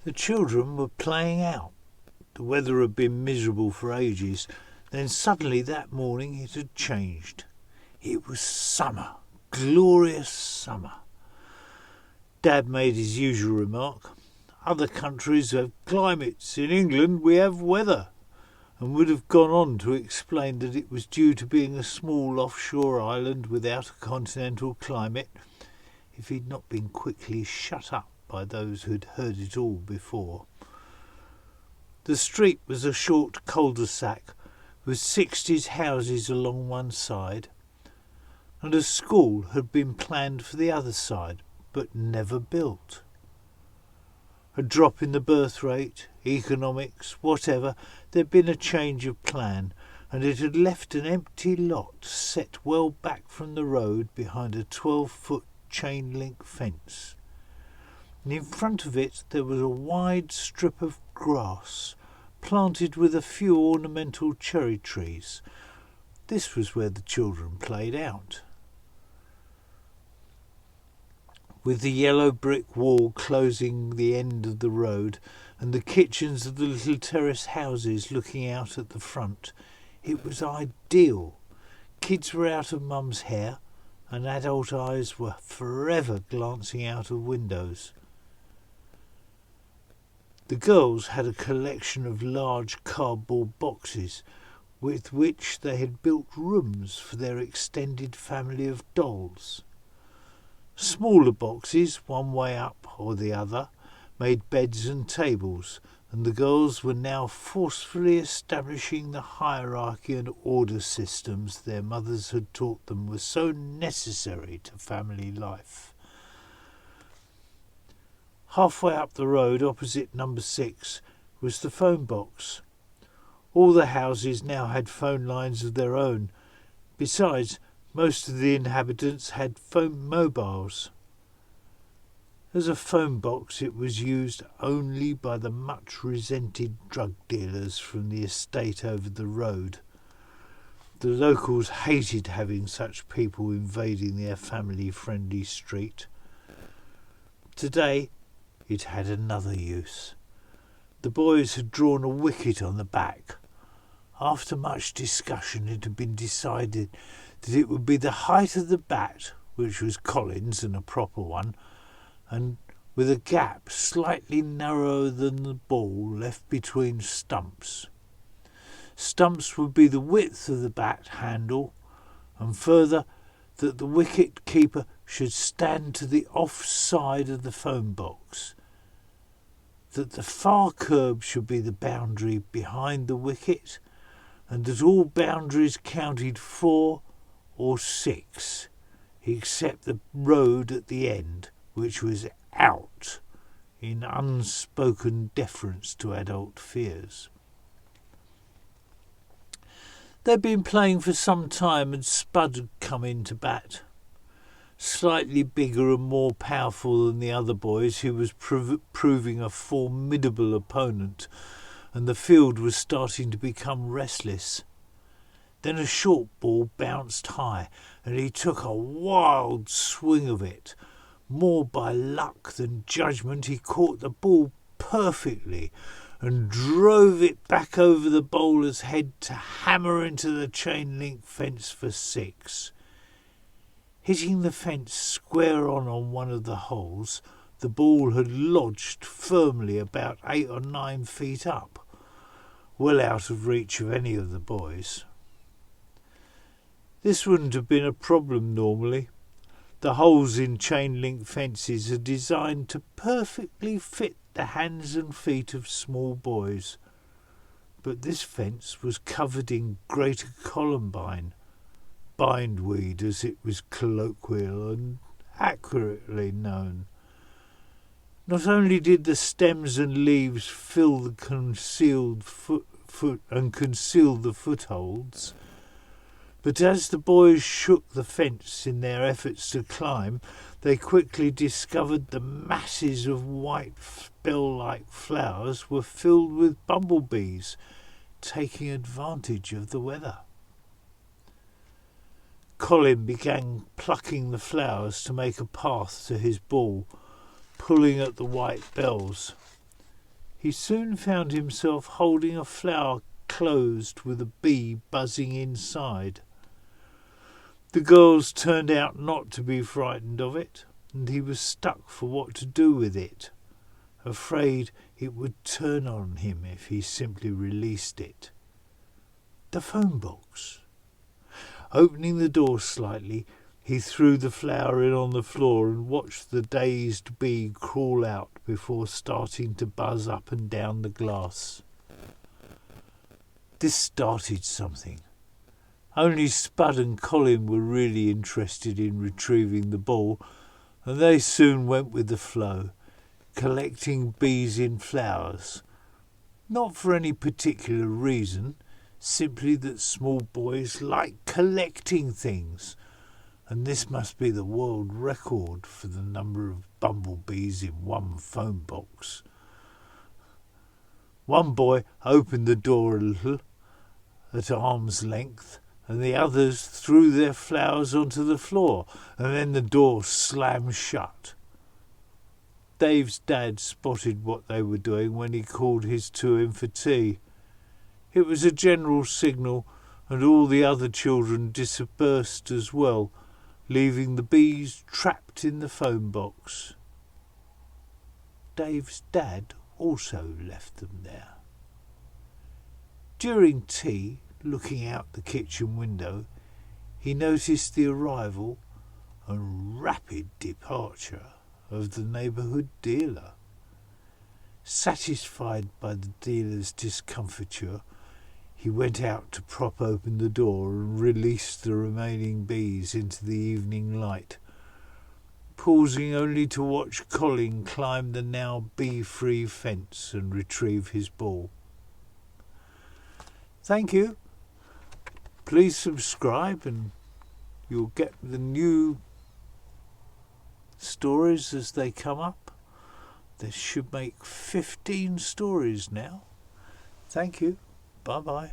The children were playing out. The weather had been miserable for ages. Then suddenly that morning it had changed. It was summer, glorious summer. Dad made his usual remark. Other countries have climates. In England we have weather. And would have gone on to explain that it was due to being a small offshore island without a continental climate, if he'd not been quickly shut up by those who'd heard it all before. The street was a short cul-de-sac with 60 houses along one side, and a school had been planned for the other side, but never built. A drop in the birth rate, economics, whatever, there'd been a change of plan, and it had left an empty lot set well back from the road behind a 12-foot chain-link fence. And in front of it there was a wide strip of grass, planted with a few ornamental cherry trees. This was where the children played out. With the yellow brick wall closing the end of the road and the kitchens of the little terrace houses looking out at the front, it was ideal. Kids were out of Mum's hair, and adult eyes were forever glancing out of windows. The girls had a collection of large cardboard boxes with which they had built rooms for their extended family of dolls. Smaller boxes, one way up or the other, made beds and tables, and the girls were now forcefully establishing the hierarchy and order systems their mothers had taught them were so necessary to family life. Halfway up the road, opposite number 6, was the phone box. All the houses now had phone lines of their own. Besides, most of the inhabitants had phone mobiles. As a phone box, it was used only by the much resented drug dealers from the estate over the road. The locals hated having such people invading their family-friendly street. Today, it had another use. The boys had drawn a wicket on the back. After much discussion, it had been decided that it would be the height of the bat, which was Colin's and a proper one, and with a gap slightly narrower than the ball left between stumps. Stumps would be the width of the bat handle, and further that the wicket keeper should stand to the off side of the phone box, that the far curb should be the boundary behind the wicket, and that all boundaries counted 4 or 6, except the road at the end, which was out, in unspoken deference to adult fears. They'd been playing for some time, and Spud had come in to bat. Slightly bigger and more powerful than the other boys, he was proving a formidable opponent, and the field was starting to become restless. Then a short ball bounced high, and he took a wild swing of it. More by luck than judgment, he caught the ball perfectly and drove it back over the bowler's head to hammer into the chain-link fence for 6. Hitting the fence square on one of the holes, the ball had lodged firmly about 8 or 9 feet up, well out of reach of any of the boys. This wouldn't have been a problem normally. The holes in chain-link fences are designed to perfectly fit the hands and feet of small boys. But this fence was covered in greater columbine, bindweed as it was colloquial and accurately known. Not only did the stems and leaves fill the conceal the footholds, but as the boys shook the fence in their efforts to climb, they quickly discovered the masses of white bell-like flowers were filled with bumblebees, taking advantage of the weather. Colin began plucking the flowers to make a path to his ball, pulling at the white bells. he soon found himself holding a flower closed with a bee buzzing inside. The girls turned out not to be frightened of it, and he was stuck for what to do with it, afraid it would turn on him if he simply released it. The phone box. Opening the door slightly, he threw the flower in on the floor and watched the dazed bee crawl out before starting to buzz up and down the glass. This started something. Only Spud and Colin were really interested in retrieving the ball, and they soon went with the flow, collecting bees in flowers. Not for any particular reason, simply that small boys like collecting things, and this must be the world record for the number of bumblebees in one phone box. One boy opened the door a little, at arm's length, and the others threw their flowers onto the floor, and then the door slammed shut. Dave's dad spotted what they were doing when he called his two in for tea. It was a general signal, and all the other children dispersed as well, leaving the bees trapped in the phone box. Dave's dad also left them there. During tea, looking out the kitchen window, he noticed the arrival and rapid departure of the neighbourhood dealer. Satisfied by the dealer's discomfiture, he went out to prop open the door and release the remaining bees into the evening light, pausing only to watch Colin climb the now bee-free fence and retrieve his ball. Thank you. Please subscribe and you'll get the new stories as they come up. They should make 15 stories now. Thank you. Bye-bye.